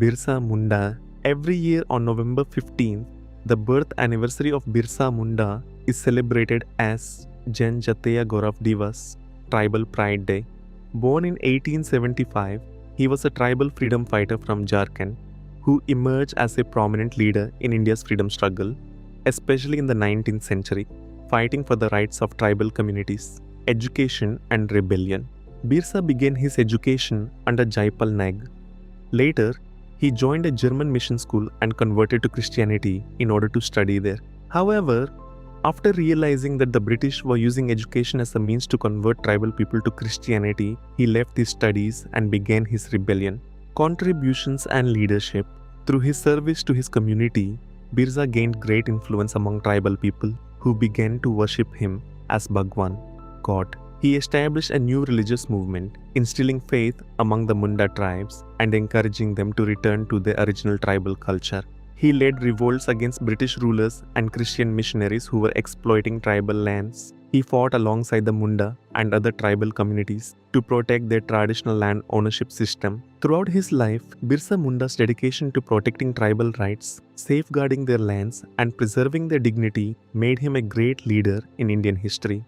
Birsa Munda. Every year on November 15th, the birth anniversary of Birsa Munda is celebrated as Genre JIO TV, Tribal Pride Day. Born in 1875, he was a tribal freedom fighter from Jharkhand who emerged as a prominent leader in India's freedom struggle, especially in the 19th century, fighting for the rights of tribal communities, education and rebellion. Birsa began his education under Jaipal Nag. Later, he joined a German mission school and converted to Christianity in order to study there. However, after realizing that the British were using education as a means to convert tribal people to Christianity, he left his studies and began his rebellion. Contributions and leadership. Through his service to his community, Birsa gained great influence among tribal people who began to worship him as Bhagwan, God. He established a new religious movement, instilling faith among the Munda tribes and encouraging them to return to their original tribal culture. He led revolts against British rulers and Christian missionaries who were exploiting tribal lands. He fought alongside the Munda and other tribal communities to protect their traditional land ownership system. Throughout his life, Birsa Munda's dedication to protecting tribal rights, safeguarding their lands, and preserving their dignity made him a great leader in Indian history.